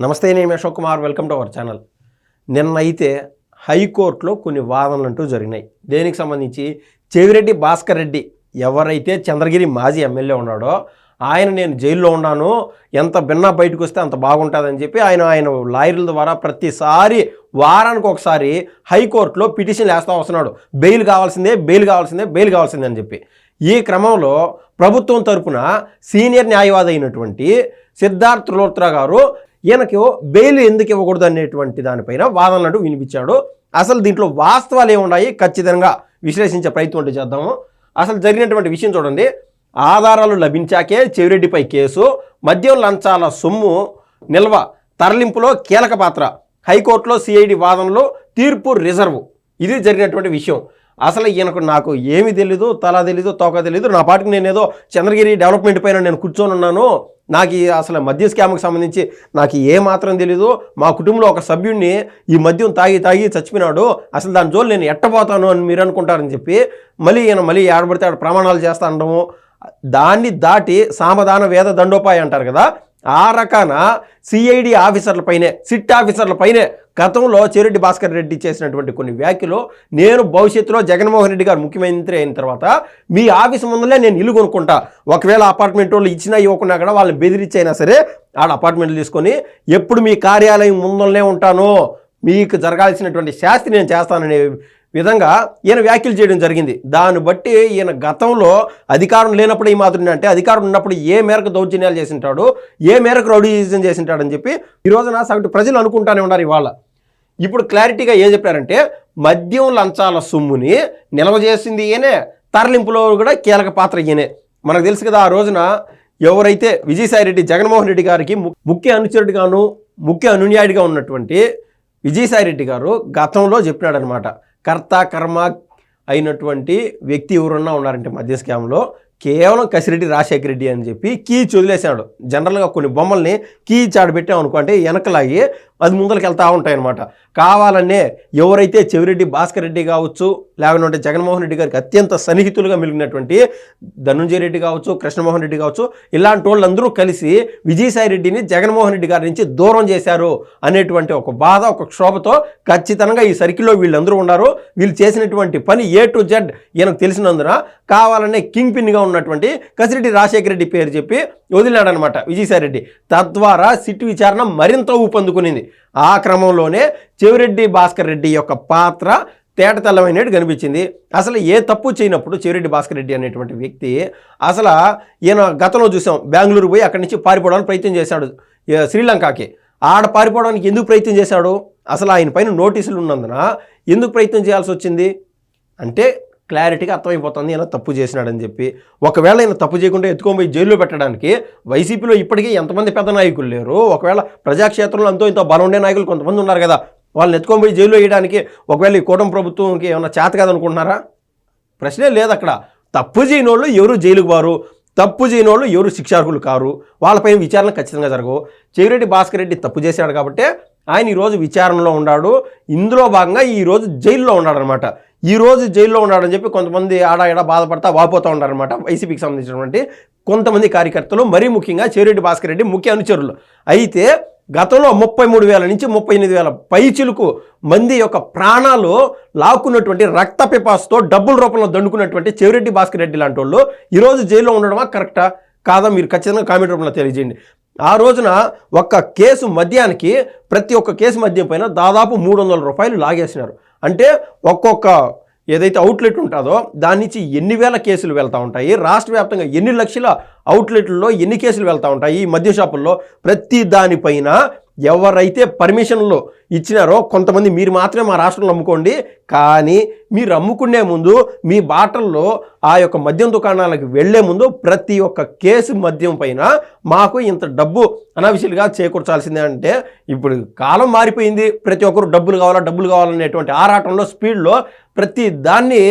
నమస్తే, నేను Ashok Kumar. Welcome to our channel. నిన్నైతే హైకోర్టులో కొన్ని వాదనలు అంటూ జరిగినాయి. దేనికి సంబంధించి చెవిరెడ్డి భాస్కర్ రెడ్డి ఎవరైతే చంద్రగిరి మాజీ ఎమ్మెల్యే ఉన్నాడో ఆయన నేను జైల్లో ఉన్నాను, ఎంత భిన్నా బయటకు వస్తే అంత బాగుంటుందని చెప్పి ఆయన లాయర్ల ద్వారా ప్రతిసారి వారానికి ఒకసారి హైకోర్టులో పిటిషన్ వేస్తూ వస్తున్నాడు. బెయిల్ కావాల్సిందే, బెయిల్ కావాల్సిందే, బెయిల్ కావాల్సిందే అని చెప్పి. ఈ క్రమంలో ప్రభుత్వం తరపున సీనియర్ న్యాయవాది అయినటువంటి సిద్ధార్థ్ త్రిలోత్రా గారు ఈయనకు బెయిల్ ఎందుకు ఇవ్వకూడదు అనేటువంటి దానిపైన వాదనలు వినిపించాడు. అసలు దీంట్లో వాస్తవాలు ఏమున్నాయి ఖచ్చితంగా విశ్లేషించే ప్రయత్నం చేద్దాము. అసలు జరిగినటువంటి విషయం చూడండి. ఆధారాలు లభించాకే చెవిరెడ్డిపై కేసు, మద్యం లంచాల సొమ్ము నిల్వ తరలింపులో కీలక పాత్ర, హైకోర్టులో సిఐడి వాదనలో తీర్పు రిజర్వ్. ఇది జరిగినటువంటి విషయం. అసలు ఈయనకు నాకు ఏమి తెలీదు, తల తెలీదు, తోక తెలీదు, నా పాటికి నేనేదో చంద్రగిరి డెవలప్మెంట్ పైన నేను కూర్చొని ఉన్నాను, నాకు అసలు మద్యం స్కామ్కి సంబంధించి నాకు ఏమాత్రం తెలీదు, మా కుటుంబంలో ఒక సభ్యుడిని ఈ మద్యం తాగి చచ్చిపోయినాడు, అసలు దాని జోలు నేను ఎట్టబోతాను అని మీరు అనుకుంటారని చెప్పి మళ్ళీ ఆడబడితే ఆడ ప్రమాణాలు చేస్తా ఉండము. దాన్ని దాటి సామధాన వేద దండోపాయ అంటారు కదా, ఆ రకాన సిఐడి ఆఫీసర్లపైనే, సిట్ ఆఫీసర్లపైనే గతంలో చెవిరెడ్డి భాస్కర్ రెడ్డి చేసినటువంటి కొన్ని వ్యాఖ్యలు, నేను భవిష్యత్తులో జగన్మోహన్ రెడ్డి గారు ముఖ్యమంత్రి అయిన తర్వాత మీ ఆఫీస్ ముందులే నేను ఇల్లు కొనుక్కుంటా, ఒకవేళ అపార్ట్మెంట్ వాళ్ళు ఇచ్చినా ఇవ్వకుండా కూడా వాళ్ళని బెదిరించైనా సరే ఆడ అపార్ట్మెంట్లు తీసుకొని ఎప్పుడు మీ కార్యాలయం ముందులనే ఉంటాను, మీకు జరగాల్సినటువంటి శాస్తి నేను చేస్తాననే విధంగా ఈయన వ్యాఖ్యలు చేయడం జరిగింది. దాన్ని బట్టి ఈయన గతంలో అధికారం లేనప్పుడు ఈ మాత్రం అంటే అధికారం ఉన్నప్పుడు ఏ మేరకు దౌర్జన్యాలు చేసింటాడు, ఏ మేరకు రౌడీయిజం చేసింటాడని చెప్పి ఈ రోజున సగటు ప్రజలు అనుకుంటానే ఉన్నారు. ఇవాళ ఇప్పుడు క్లారిటీగా ఏం చెప్పారంటే మద్యం లంచాల సొమ్ముని నిల్వ చేసింది ఈయనే, తరలింపులో కూడా కీలక పాత్ర ఈయనే. మనకు తెలుసు కదా, ఆ రోజున ఎవరైతే విజయసాయిరెడ్డి జగన్మోహన్ రెడ్డి గారికి ముఖ్య అనుచరుడిగాను ముఖ్య అనుయాయుడిగా ఉన్నటువంటి విజయసాయిరెడ్డి గారు గతంలో చెప్పినాడనమాట, కర్త కర్మ అయినటువంటి వ్యక్తి ఎవరన్నా ఉన్నారంటే మద్య స్కామ్లో కేవలం కసిరెడ్డి రాజశేఖర రెడ్డి అని చెప్పి కీ వదిలేశాడు. జనరల్గా కొన్ని బొమ్మల్ని కీ చాడబెట్టాం అనుకుంటే వెనకలాగి అది ముందరికి వెళ్తూ ఉంటాయన్నమాట. కావాలనే ఎవరైతే చెవిరెడ్డి భాస్కర్ రెడ్డి కావచ్చు, లేకపోతే జగన్మోహన్ రెడ్డి గారికి అత్యంత సన్నిహితులుగా మిగిలినటువంటి ధనుంజయ రెడ్డి కావచ్చు, కృష్ణమోహన్ రెడ్డి కావచ్చు, ఇలాంటి వాళ్ళందరూ కలిసి విజయసాయి రెడ్డిని జగన్మోహన్ రెడ్డి గారి నుంచి దూరం చేశారు అనేటువంటి ఒక బాధ, ఒక క్షోభతో ఖచ్చితంగా ఈ సర్కిల్లో వీళ్ళందరూ ఉన్నారు. వీళ్ళు చేసినటువంటి పని A to Z ఈయనకు తెలిసినందున కావాలనే కింగ్ పిన్గా ఉన్నటువంటి కసిరెడ్డి రాజశేఖర రెడ్డి పేరు చెప్పి వదిలాడనమాట విజయసాయి రెడ్డి. తద్వారా సిట్ విచారణ మరింత ఊపందుకునింది. ఆ క్రమంలోనే చెవిరెడ్డి భాస్కర్ రెడ్డి యొక్క పాత్ర తేటతెల్లమైనట్టు కనిపించింది. అసలు ఏ తప్పు చేయనప్పుడు చెవిరెడ్డి భాస్కర్ రెడ్డి అనేటువంటి వ్యక్తి అసలు ఈయన గతంలో చూసాం, బెంగళూరు పోయి అక్కడి నుంచి పారిపోవడానికి ప్రయత్నం చేశాడు శ్రీలంకకి. ఆడ పారిపోవడానికి ఎందుకు ప్రయత్నం చేశాడు, అసలు ఆయన పైన నోటీసులు ఉన్నందున ఎందుకు ప్రయత్నం చేయాల్సి వచ్చింది అంటే క్లారిటీగా అర్థమైపోతుంది ఈయన తప్పు చేసినాడని చెప్పి. ఒకవేళ ఈయన తప్పు చేయకుండా ఎత్తుకొని జైల్లో పెట్టడానికి వైసీపీలో ఇప్పటికీ ఎంతమంది పెద్ద నాయకులు లేరు. ఒకవేళ ప్రజాక్షేత్రంలో ఇంత బలం ఉండే నాయకులు కొంతమంది ఉన్నారు కదా, వాళ్ళని ఎత్తుకొని జైల్లో వేయడానికి ఒకవేళ ఈ కూటమి ప్రభుత్వంకి ఏమైనా చేత కాదనుకుంటున్నారా? ప్రశ్నే లేదు అక్కడ. తప్పు చేయని వాళ్ళు ఎవరు జైలుకు వారు, తప్పు చేయని వాళ్ళు ఎవరు శిక్షార్హులు కారు, వాళ్ళపైన విచారణ ఖచ్చితంగా జరగవు. చెవిరెడ్డి భాస్కర్ రెడ్డి తప్పు చేశాడు కాబట్టి ఆయన ఈరోజు విచారణలో ఉన్నాడు. ఇందులో భాగంగా ఈరోజు జైల్లో ఉన్నాడనమాట. ఈరోజు జైల్లో ఉన్నాడని చెప్పి కొంతమంది ఆడ బాధపడతా వాపోతూ ఉన్నారనమాట వైసీపీకి సంబంధించినటువంటి కొంతమంది కార్యకర్తలు, మరీ ముఖ్యంగా చెవిరెడ్డి భాస్కర్ రెడ్డి ముఖ్య అనుచరులు. అయితే గతంలో 33,000 నుంచి 38,000 పైచిలుకు మంది యొక్క ప్రాణాలు లాక్కున్నటువంటి రక్త పిపాసుతో డబ్బుల రూపంలో దండుకున్నటువంటి చెవిరెడ్డి భాస్కర్ రెడ్డి లాంటి వాళ్ళు ఈరోజు జైల్లో ఉండడమా కరెక్టా కాదా మీరు ఖచ్చితంగా కామెంట్ రూపంలో తెలియజేయండి. ఆ రోజున ఒక్క కేసు మద్యానికి, ప్రతి ఒక్క కేసు మద్యం పైన దాదాపు 300 రూపాయలు లాగేసినారు. అంటే ఒక్కొక్క ఏదైతే అవుట్లెట్ ఉంటుందో దాని నుంచి ఎన్ని వేల కేసులు వెళ్తూ ఉంటాయి, రాష్ట్ర వ్యాప్తంగా ఎన్ని లక్షల అవుట్లెట్లలో ఎన్ని కేసులు వెళ్తూ ఉంటాయి ఈ మద్య షాపుల్లో, ప్రతి దానిపైన ఎవరైతే పర్మిషన్లు ఇచ్చినారో కొంతమంది మీరు మాత్రమే మా రాష్ట్రంలో అమ్ముకోండి, కానీ మీరు అమ్ముకునే ముందు మీ బాటల్లో ఆ యొక్క మద్యం దుకాణాలకు వెళ్లే ముందు ప్రతి ఒక్క కేసు మద్యం పైన మాకు ఇంత డబ్బు అనావిషయాలుగా చేకూర్చాల్సిందే. అంటే ఇప్పుడు కాలం మారిపోయింది, ప్రతి ఒక్కరు డబ్బులు కావాలనేటువంటి ఆరాటంలో స్పీడ్లో ప్రతి దాన్ని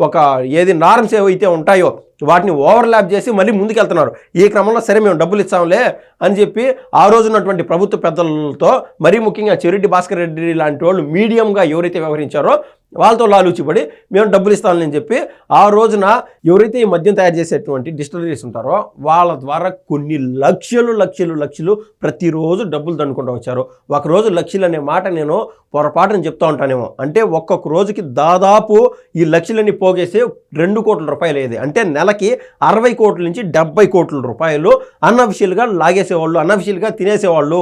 ఒక ఏది నార్మ్స్ ఏవైతే ఉంటాయో వాటిని ఓవర్లాప్ చేసి మళ్ళీ ముందుకెళ్తున్నారు. ఈ క్రమంలో సరే మేము డబ్బులు ఇస్తాంలే అని చెప్పి ఆ రోజు ఉన్నటువంటి ప్రభుత్వ పెద్దలతో, మరీ ముఖ్యంగా చెవిరెడ్డి భాస్కర్ రెడ్డి లాంటి వాళ్ళు మీడియంగా ఎవరైతే వ్యవహరించారో వాళ్ళతో లాలూచిపడి మేము డబ్బులు ఇస్తామని చెప్పి ఆ రోజున ఎవరైతే ఈ మద్యం తయారు చేసేటువంటి డిస్టిలరీస్ ఉంటారో వాళ్ళ ద్వారా కొన్ని లక్షలు ప్రతిరోజు డబ్బులు దండుకుంటూ వచ్చారు. ఒకరోజు లక్షలు అనే మాట నేను పొరపాటుని చెప్తా ఉంటానేమో. అంటే ఒక్కొక్క రోజుకి దాదాపు ఈ లక్షలన్నీ పోగేసి 2 కోట్ల రూపాయలు అయ్యేది. అంటే నెలకి 60 కోట్ల నుంచి 70 కోట్ల రూపాయలు అన్అఫిషియల్గా లాగేసేవాళ్ళు, అన్అఫిషియల్గా తినేసేవాళ్ళు.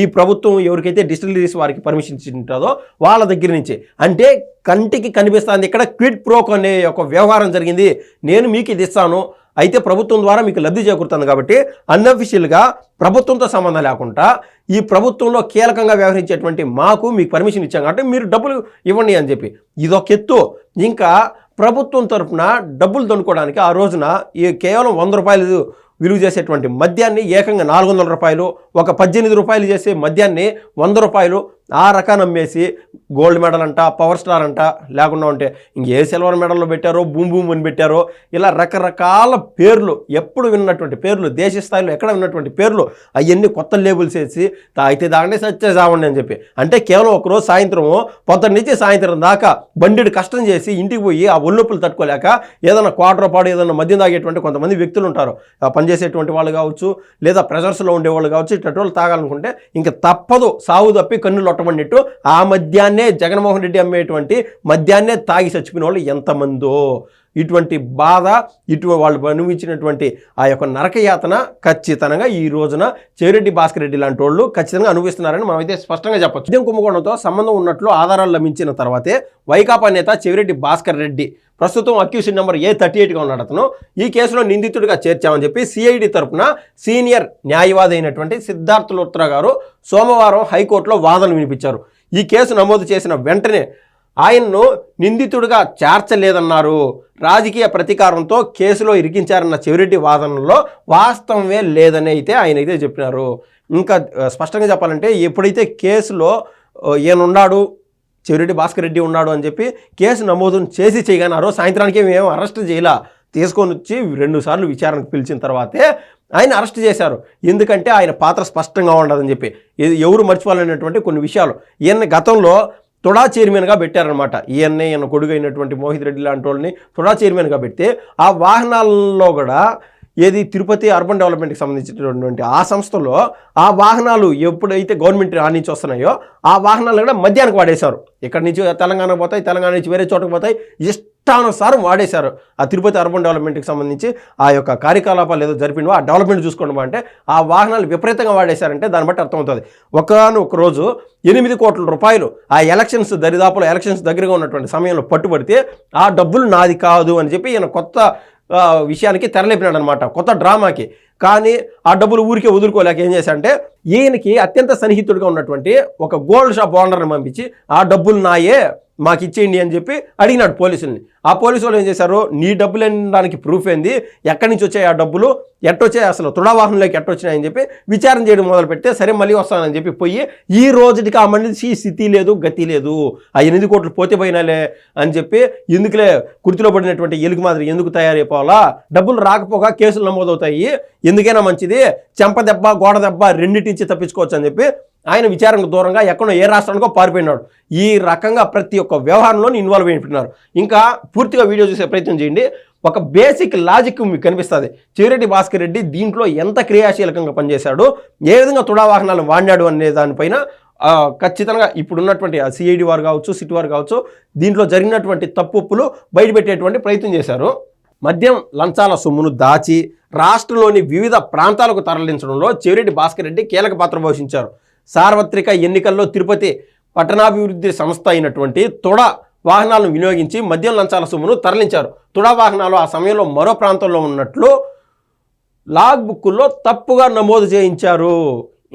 ఈ ప్రభుత్వం ఎవరికైతే డిస్టిలరీస్ వారికి పర్మిషన్ ఇచ్చింటుందో వాళ్ళ దగ్గర నుంచి. అంటే కంటికి కనిపిస్తుంది ఇక్కడ క్విడ్ ప్రోకో అనే ఒక వ్యవహారం జరిగింది. నేను మీకు ఇది ఇస్తాను, అయితే ప్రభుత్వం ద్వారా మీకు లబ్ధి చేకూరుతుంది కాబట్టి అన్అఫిషియల్గా ప్రభుత్వంతో సంబంధం లేకుండా ఈ ప్రభుత్వంలో కీలకంగా వ్యవహరించేటువంటి మాకు మీకు పర్మిషన్ ఇచ్చాం కాబట్టి మీరు డబ్బులు ఇవ్వండి అని చెప్పి ఇదొక ఎత్తు. ఇంకా ప్రభుత్వం తరఫున డబ్బులు దొనుకోవడానికి ఆ రోజున ఈ కేవలం 100 రూపాయలు విలువ చేసేటువంటి మద్యాన్ని ఏకంగా 400 రూపాయలు, ఒక 18 రూపాయలు చేసే మద్యాన్ని 100 రూపాయలు ఆ రకాన్ని అమ్మేసి గోల్డ్ మెడల్ అంట, పవర్ స్టార్ అంట, లేకుండా ఉంటే ఇంకే సిల్వర్ మెడల్లో పెట్టారో, బూమ్ అని పెట్టారో, ఇలా రకరకాల పేర్లు, ఎప్పుడు విన్నటువంటి పేర్లు, దేశ స్థాయిలో ఎక్కడ విన్నటువంటి పేర్లు అవన్నీ కొత్త లేబుల్స్ వేసి తాగితే దాగండి సచ్చేసావండి అని చెప్పి. అంటే కేవలం ఒకరోజు సాయంత్రము పొద్దున్న నుంచి సాయంత్రం దాకా బండిడు కష్టం చేసి ఇంటికి పోయి ఆ ఒళ్ళొప్పులు తట్టుకోలేక ఏదైనా క్వార్టర్ పాడు ఏదైనా మద్యం తాగేటువంటి కొంతమంది వ్యక్తులు ఉంటారు, పనిచేసేటువంటి వాళ్ళు కావచ్చు, లేదా ప్రెజర్స్లో ఉండేవాళ్ళు కావచ్చు, ఇటువంటి వాళ్ళు తాగాలనుకుంటే ఇంకా తప్పదు, సాగు తప్పి కన్నులు ఒట్టమన్నట్టు ఆ మద్యాన్నే జగన్మోహన్ రెడ్డి అమ్మేటువంటి మద్యాన్నే తాగి చచ్చిపోయిన వాళ్ళు ఎంతమందో. ఇటువంటి బాధ, వాళ్ళు అనుభవించినటువంటి ఆ యొక్క నరకయాతన ఖచ్చితంగా ఈ రోజున చెవిరెడ్డి భాస్కర్ రెడ్డి లాంటి వాళ్ళు ఖచ్చితంగా అనుభవిస్తున్నారని మనమైతే స్పష్టంగా చెప్పొచ్చు. మద్యం కుంభకోణంతో సంబంధం ఉన్నట్లు ఆధారాలు లభించిన తర్వాతే వైకాపా నేత చెవిరెడ్డి భాస్కర్ రెడ్డి ప్రస్తుతం అక్యూషన్ నెంబర్ A38గా ఉన్నాడు. అతను ఈ కేసులో నిందితుడిగా చేర్చామని చెప్పి సిఐడి తరఫున సీనియర్ న్యాయవాది అయినటువంటి సిద్ధార్థ లూత్రా గారు సోమవారం హైకోర్టులో వాదనలు వినిపించారు. ఈ కేసు నమోదు చేసిన వెంటనే ఆయన్ను నిందితుడిగా చేర్చలేదన్నారు. రాజకీయ ప్రతీకారంతో కేసులో ఇరికించారన్న చెవిరెడ్డి వాదనలో వాస్తవమే లేదని అయితే ఆయన అయితే చెప్పినారు. ఇంకా స్పష్టంగా చెప్పాలంటే ఎప్పుడైతే కేసులో ఈయనున్నాడు, చెవిరెడ్డి భాస్కర్ రెడ్డి ఉన్నాడు అని చెప్పి కేసు నమోదు చేసి చేయగానారో సాయంత్రానికి మేము అరెస్ట్ చేయాల, తీసుకొని వచ్చి 2 సార్లు విచారణకు పిలిచిన తర్వాతే ఆయన అరెస్ట్ చేశారు. ఎందుకంటే ఆయన పాత్ర స్పష్టంగా ఉండదని చెప్పి ఎవరు మర్చిపోవాలనేటువంటి కొన్ని విషయాలు. ఈయన గతంలో తుడా చైర్మన్గా పెట్టారనమాట. ఈయన కొడుకు అయినటువంటి మోహిత్ రెడ్డి లాంటి వాళ్ళని తుడా చైర్మన్గా పెడితే ఆ వాహనాల్లో కూడా ఏది తిరుపతి అర్బన్ డెవలప్మెంట్కి సంబంధించినటువంటి ఆ సంస్థలో ఆ వాహనాలు ఎప్పుడైతే గవర్నమెంట్ ఆ నుంచి వస్తున్నాయో ఆ వాహనాలు కూడా మద్యానికి వాడేశారు. ఇక్కడ నుంచి తెలంగాణకు పోతాయి, తెలంగాణ నుంచి వేరే చోటకు పోతాయి, ఇష్టానుసారం వాడేశారు. ఆ తిరుపతి అర్బన్ డెవలప్మెంట్కి సంబంధించి ఆ యొక్క కార్యకలాపాలు ఏదో జరిపినవో ఆ డెవలప్మెంట్ చూసుకోవడం అంటే ఆ వాహనాలు విపరీతంగా వాడేశారంటే దాన్ని బట్టి అర్థమవుతుంది. ఒక రోజు 8 కోట్ల రూపాయలు ఆ ఎలక్షన్స్ దగ్గరగా ఉన్నటువంటి సమయంలో పట్టుబడితే ఆ డబ్బులు నాది కాదు అని చెప్పి ఈయన కొత్త విషయానికి తెరలేపినాడు అనమాట, కొత్త డ్రామాకి. కానీ ఆ డబ్బులు ఊరికే వదులుకోలేక ఏం చేశాడంటే ఈయనకి అత్యంత సన్నిహితుడిగా ఉన్నటువంటి ఒక గోల్డ్ షాప్ ఓనర్ని పంపించి ఆ డబ్బులు నాయే మాకు ఇచ్చేయండి అని చెప్పి అడిగినాడు పోలీసుల్ని. ఆ పోలీసు వాళ్ళు ఏం చేశారు, నీ డబ్బులు అనడానికి ప్రూఫ్ ఏంది, ఎక్కడి నుంచి వచ్చాయి ఆ డబ్బులు, ఎట్టొచ్చాయి, అసలు తుడా వాహనంలోకి ఎట్టొచ్చినాయని చెప్పి విచారణ చేయడం మొదలు పెడితే సరే మళ్ళీ వస్తానని చెప్పి పోయి ఈ రోజుకి ఆ మనిషి స్థితి లేదు, గతి లేదు. ఆ 8 కోట్లు పోతే పోయినాలే అని చెప్పి ఎందుకులే కుర్తిలో పడినటువంటి ఎలుగు మాదిరి ఎందుకు తయారైపోవాలా, డబ్బులు రాకపోగా కేసులు నమోదవుతాయి, ఎందుకైనా మంచిది, చెంప దెబ్బ గోడ దెబ్బ రెండింటించి తప్పించుకోవచ్చు అని చెప్పి ఆయన విచారణకు దూరంగా ఎక్కడో ఏ రాష్ట్రానికో పారిపోయినాడు. ఈ రకంగా ప్రతి ఒక్క వ్యవహారంలో ఇన్వాల్వ్ అయిపోయినారు. ఇంకా పూర్తిగా వీడియో చూసే ప్రయత్నం చేయండి. ఒక బేసిక్ లాజిక్ మీకు కనిపిస్తుంది. చెవిరెడ్డి భాస్కర్ రెడ్డి దీంట్లో ఎంత క్రియాశీలకంగా పనిచేశాడు, ఏ విధంగా తుడా వాహనాలను వాడినాడు అనే దానిపైన ఖచ్చితంగా ఇప్పుడున్నటువంటి సిఐడి వారు కావచ్చు, సిటీ వారు కావచ్చు, దీంట్లో జరిగినటువంటి తప్పులు బయటపెట్టేటువంటి ప్రయత్నం చేశారు. మద్యం లంచాల సొమ్మును దాచి రాష్ట్రంలోని వివిధ ప్రాంతాలకు తరలించడంలో చెవిరెడ్డి భాస్కర్ రెడ్డి కీలక పాత్ర పోషించారు. సార్వత్రిక ఎన్నికల్లో తిరుపతి పట్టణాభివృద్ధి సంస్థ అయినటువంటి తుడా వాహనాలను వినియోగించి మద్యం లంచాల సొమ్మును తరలించారు. తుడా వాహనాలు ఆ సమయంలో మరో ప్రాంతంలో ఉన్నట్లు లాగ్ బుక్కుల్లో తప్పుగా నమోదు చేయించారు.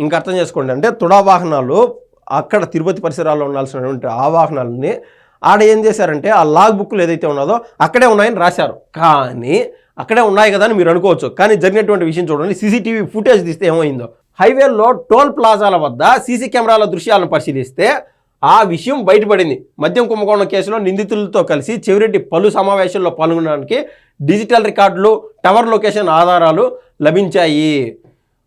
ఇంకా అర్థం చేసుకోండి, అంటే తుడా వాహనాలు అక్కడ తిరుపతి పరిసరాల్లో ఉండాల్సినటువంటి ఆ వాహనాలని ఆడ ఏం చేశారంటే ఆ లాగ్ బుక్లు ఏదైతే ఉన్నదో అక్కడే ఉన్నాయని రాశారు. కానీ అక్కడే ఉన్నాయి కదా అని మీరు అనుకోవచ్చు, కానీ జరిగినటువంటి విషయం చూడండి. సీసీటీవీ ఫుటేజ్ తీస్తే ఏమైందో, హైవేల్లో టోల్ ప్లాజాల వద్ద సీసీ కెమెరాల దృశ్యాలను పరిశీలిస్తే ఆ విషయం బయటపడింది. మద్యం కుంభకోణం కేసులో నిందితులతో కలిసి చెవిరెడ్డి పలు సమావేశాల్లో పాల్గొనడానికి డిజిటల్ రికార్డులు, టవర్ లొకేషన్ ఆధారాలు లభించాయి.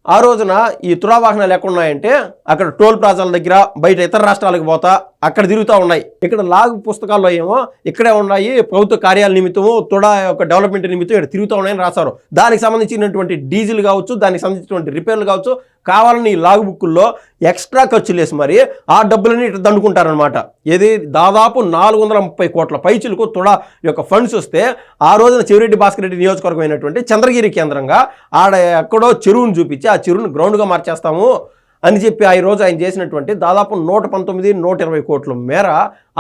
ఆ రోజున ఈ తుడా వాహనాలు ఎక్కడున్నాయంటే అక్కడ టోల్ ప్లాజాల దగ్గర, బయట ఇతర రాష్ట్రాలకు పోతా అక్కడ తిరుగుతూ ఉన్నాయి. ఇక్కడ లాగ్ పుస్తకాల్లో ఏమో ఇక్కడే ఉన్నాయి, ప్రభుత్వ కార్యాల నిమిత్తము తుడా యొక్క డెవలప్మెంట్ నిమిత్తం ఇక్కడ తిరుగుతూ ఉన్నాయని రాశారు. దానికి సంబంధించినటువంటి డీజిల్ కావచ్చు, దానికి సంబంధించినటువంటి రిపేర్లు కావచ్చు, కావాలని లాగ్ బుక్కుల్లో ఎక్స్ట్రా ఖర్చులు వేసి మరి ఆ డబ్బులని ఇట్లా దండుకుంటారనమాట. ఏది దాదాపు 430 కోట్ల పైచులకు తుడా యొక్క ఫండ్స్ వస్తే ఆ రోజున చెవిరెడ్డి భాస్కర్ రెడ్డి నియోజకవర్గం అయినటువంటి చంద్రగిరి కేంద్రంగా ఆడ ఎక్కడో చెరువును చూపించి ఆ చెరువును గ్రౌండ్గా మార్చేస్తాము అని చెప్పి ఆ రోజు ఆయన చేసినటువంటి దాదాపు 119, 120 కోట్ల మేర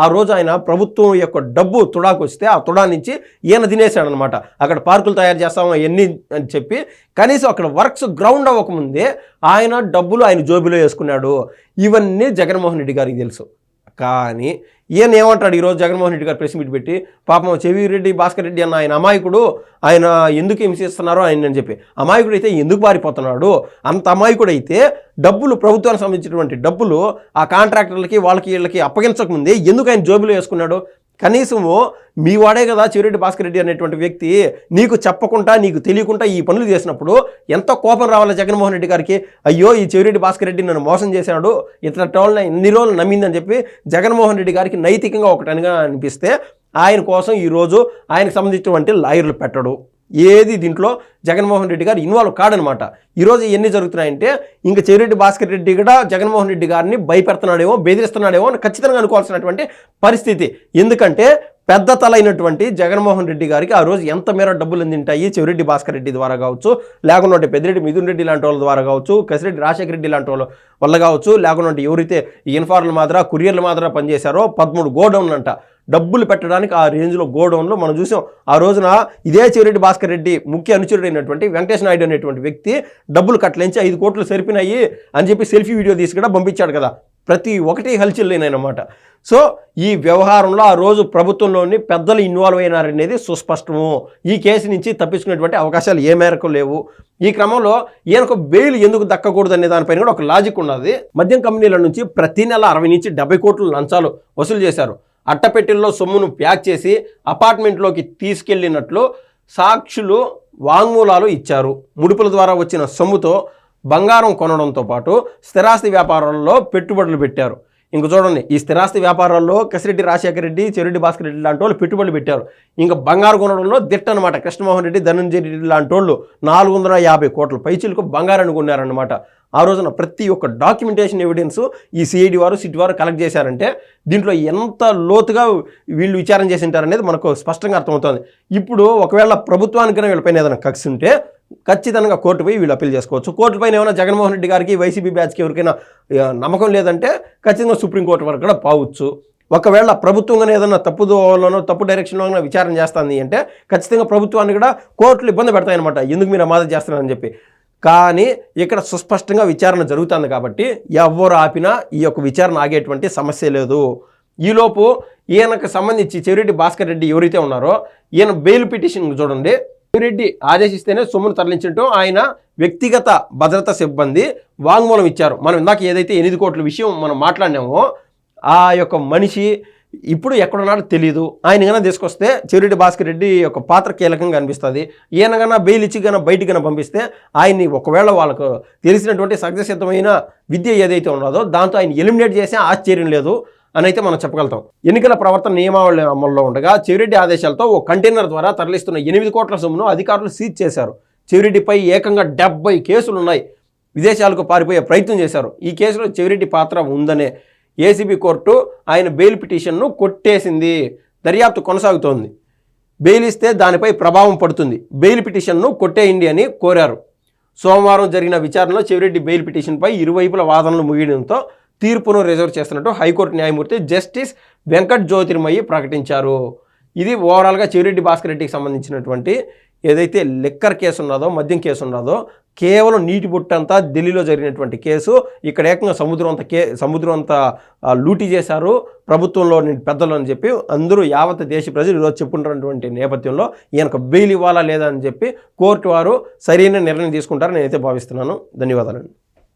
ఆ రోజు ఆయన ప్రభుత్వం యొక్క డబ్బు తుడాకు వస్తే ఆ తుడా నుంచి ఈయన తినేశాడనమాట. అక్కడ పార్కులు తయారు చేస్తాము ఎన్ని అని చెప్పి కనీసం అక్కడ వర్క్స్ గ్రౌండ్ అవ్వకముందే ఆయన డబ్బులు ఆయన జోబిలో వేసుకున్నాడు. ఇవన్నీ జగన్మోహన్ రెడ్డి గారికి తెలుసు. కానీ ఈయన ఏమంటాడు ఈరోజు జగన్మోహన్ రెడ్డి గారు ప్రెస్ మీట్ పెట్టి, పాపం చెవిరెడ్డి భాస్కర్ రెడ్డి అన్న ఆయన అమాయకుడు, ఆయన ఎందుకు హింసిస్తున్నారో ఆయన అని చెప్పి. అమాయకుడు అయితే ఎందుకు పారిపోతున్నాడు? అంత అమాయకుడు అయితే డబ్బులు ప్రభుత్వానికి సంబంధించినటువంటి డబ్బులు ఆ కాంట్రాక్టర్లకి వాళ్ళకి వీళ్ళకి అప్పగించకముందే ఎందుకు ఆయన జోబులో వేసుకున్నాడు? కనీసము మీ వాడే కదా చెవిరెడ్డి భాస్కర్ రెడ్డి అనేటువంటి వ్యక్తి, నీకు చెప్పకుండా నీకు తెలియకుండా ఈ పనులు చేసినప్పుడు ఎంతో కోపం రావాలి జగన్మోహన్ రెడ్డి గారికి. అయ్యో ఈ చెవిరెడ్డి భాస్కర్ రెడ్డి నన్ను మోసం చేశాడు, ఇతర టోళ్ళని ఎన్ని రోజులు నమ్మిందని చెప్పి జగన్మోహన్ రెడ్డి గారికి నైతికంగా ఒకటనిగా అనిపిస్తే ఆయన కోసం ఈరోజు ఆయనకు సంబంధించినటువంటి లాయర్లు పెట్టడు. ఏది దీంట్లో జగన్మోహన్ రెడ్డి గారు ఇన్వాల్వ్ కాడనమాట. ఈరోజు ఎన్ని జరుగుతున్నాయంటే ఇంకా చెవిరెడ్డి భాస్కర్ రెడ్డి కూడా జగన్మోహన్ రెడ్డి గారిని భయపెడుతున్నాడేమో, బెదిరిస్తున్నాడేమో అని ఖచ్చితంగా అనుకోవాల్సినటువంటి పరిస్థితి. ఎందుకంటే పెద్ద తలైనటువంటి జగన్మోహన్ రెడ్డి గారికి ఆ రోజు ఎంత మేర డబ్బులు అందింటాయి చెవిరెడ్డి భాస్కర్ రెడ్డి ద్వారా కావచ్చు, లేకుంటే పెద్దిరెడ్డి మిథున్ రెడ్డి లాంటి వాళ్ళ ద్వారా కావచ్చు, కసిరెడ్డి రాజశేఖర రెడ్డి లాంటి వాళ్ళ వల్ల కావచ్చు, లేకుంటే ఎవరైతే ఇన్ఫార్మల్ మాదిరా కురియర్ల మాదిరా పనిచేశారో 13 గోడౌన్లు అంట డబ్బులు పెట్టడానికి ఆ రేంజ్లో గోడౌన్లో మనం చూసాం. ఆ రోజున ఇదే చెవిరెడ్డి భాస్కర్ రెడ్డి ముఖ్య అనుచరుడైనటువంటి వెంకటేష్ నాయుడు అనేటువంటి వ్యక్తి డబ్బులు కట్టలేంచి 5 కోట్లు సరిపినాయి అని చెప్పి సెల్ఫీ వీడియో తీసి కూడా పంపించాడు కదా. ప్రతి ఒక్కటి హల్చల్లేనమాట. సో ఈ వ్యవహారంలో ఆ రోజు ప్రభుత్వంలోని పెద్దలు ఇన్వాల్వ్ అయినారనేది సుస్పష్టము. ఈ కేసు నుంచి తప్పించుకునేటువంటి అవకాశాలు ఏ మేరకు లేవు. ఈ క్రమంలో ఈయనకు బెయిల్ ఎందుకు దక్కకూడదు అనే దానిపైన కూడా ఒక లాజిక్ ఉన్నది. మద్యం కంపెనీల నుంచి ప్రతి నెల 60 నుంచి 70 కోట్లు లంచాలు వసూలు చేశారు. అట్టపెట్టెల్లో సొమ్మును ప్యాక్ చేసి అపార్ట్మెంట్లోకి తీసుకెళ్లినట్లు సాక్షులు వాంగ్మూలాలు ఇచ్చారు. ముడుపుల ద్వారా వచ్చిన సొమ్ముతో బంగారం కొనడంతో పాటు స్థిరాస్తి వ్యాపారాల్లో పెట్టుబడులు పెట్టారు. ఇంక చూడండి, ఈ స్థిరాస్తి వ్యాపారాల్లో కసిరెడ్డి రాజశేఖర రెడ్డి, చెవిరెడ్డి భాస్కర్ రెడ్డి లాంటి వాళ్ళు పెట్టుబడులు పెట్టారు. ఇంకా బంగారు కొనడంలో దిట్ట అనమాట. కృష్ణమోహన్ రెడ్డి, ధనంజయ రెడ్డి లాంటి వాళ్ళు 450 కోట్ల పైచీలకు బంగారాన్ని కొన్నారన్నమాట. ఆ రోజున ప్రతి ఒక్క డాక్యుమెంటేషన్ ఎవిడెన్స్ ఈ సిఐడి వారు, సిట్ వారు కలెక్ట్ చేశారంటే దీంట్లో ఎంత లోతుగా వీళ్ళు విచారణ చేసి ఉంటారనేది మనకు స్పష్టంగా అర్థమవుతుంది. ఇప్పుడు ఒకవేళ ప్రభుత్వానికైనా వీళ్ళపైన ఏదైనా కక్ష ఉంటే ఖచ్చితంగా కోర్టు పోయి వీళ్ళు అప్పీల్ చేసుకోవచ్చు. కోర్టు పైన ఏమైనా జగన్మోహన్ రెడ్డి గారికి, వైసీపీ బ్యాచ్కి ఎవరికైనా నమ్మకం లేదంటే ఖచ్చితంగా సుప్రీంకోర్టు వరకు కూడా పోవచ్చు. ఒకవేళ ప్రభుత్వంగానే ఏదైనా తప్పుదోవలోనో తప్పు డైరెక్షన్లో విచారణ చేస్తుంది అంటే ఖచ్చితంగా ప్రభుత్వాన్ని కూడా కోర్టులు ఇబ్బంది పెడతాయన్నమాట. ఎందుకు మీరు అమాద చేస్తున్నారని చెప్పి. కానీ ఇక్కడ సుస్పష్టంగా విచారణ జరుగుతుంది కాబట్టి ఎవరు ఆపినా ఈ యొక్క విచారణ ఆగేటువంటి సమస్య లేదు. ఈలోపు ఈయనకు సంబంధించి చెవిరెడ్డి భాస్కర్ రెడ్డి ఎవరైతే ఉన్నారో ఈయన బెయిల్ పిటిషన్ చూడండి. చెవిరెడ్డి ఆదేశిస్తేనే సొమ్మును తరలించడం ఆయన వ్యక్తిగత భద్రతా సిబ్బంది వాంగ్మూలం ఇచ్చారు. మనం ఇందాక ఏదైతే 8 కోట్ల విషయం మనం మాట్లాడినామో ఆ యొక్క మనిషి ఇప్పుడు ఎక్కడున్నాడో తెలియదు. ఆయన కన్నా తీసుకొస్తే చెవిరెడ్డి భాస్కర్ రెడ్డి యొక్క పాత్ర కీలకంగా అనిపిస్తుంది. ఈయన కన్నా బెయిల్ ఇచ్చి కన్నా బయటికి కన్నా పంపిస్తే ఆయన్ని ఒకవేళ వాళ్ళకు తెలిసినటువంటి సహజసిద్ధమైన విద్య ఏదైతే ఉన్నదో దాంతో ఆయన ఎలిమినేట్ చేసే ఆశ్చర్యం లేదు అని అయితే మనం చెప్పగలుగుతాం. ఎన్నికల ప్రవర్తన నియమావళి అమల్లో ఉండగా చెవిరెడ్డి ఆదేశాలతో ఓ కంటైనర్ ద్వారా తరలిస్తున్న 8 కోట్ల సొమ్మును అధికారులు సీజ్ చేశారు. చెవిరెడ్డిపై ఏకంగా 70 కేసులు ఉన్నాయి. విదేశాలకు పారిపోయే ప్రయత్నం చేశారు. ఈ కేసులో చెవిరెడ్డి పాత్ర ఉందనే ఏసీబీ కోర్టు ఆయన బెయిల్ పిటిషన్ను కొట్టేసింది. దర్యాప్తు కొనసాగుతోంది. బెయిల్ ఇస్తే దానిపై ప్రభావం పడుతుంది. బెయిల్ పిటిషన్ను కొట్టేయండి అని కోరారు. సోమవారం జరిగిన విచారణలో చెవిరెడ్డి బెయిల్ పిటిషన్పై ఇరువైపుల వాదనలు ముగియడంతో తీర్పును రిజర్వ్ చేస్తున్నట్టు హైకోర్టు న్యాయమూర్తి జస్టిస్ వెంకట్ జ్యోతిర్మయి ప్రకటించారు. ఇది ఓవరాల్గా చెవిరెడ్డి భాస్కర్ రెడ్డికి సంబంధించినటువంటి ఏదైతే లిక్కర్ కేసు ఉన్నదో, మద్యం కేసు ఉన్నదో, కేవలం నీటి బుట్టంతా ఢిల్లీలో జరిగినటువంటి కేసు. ఇక్కడ ఏకంగా సముద్రం అంతా లూటీ చేశారు ప్రభుత్వంలో పెద్దలు అని చెప్పి అందరూ యావత్ దేశ ప్రజలు ఈరోజు చెప్పుకుంటున్నటువంటి నేపథ్యంలో ఈయనకు బెయిల్ ఇవ్వాలా లేదా అని చెప్పి కోర్టు వారు సరైన నిర్ణయం తీసుకుంటారని నేనైతే భావిస్తున్నాను. ధన్యవాదాలండి.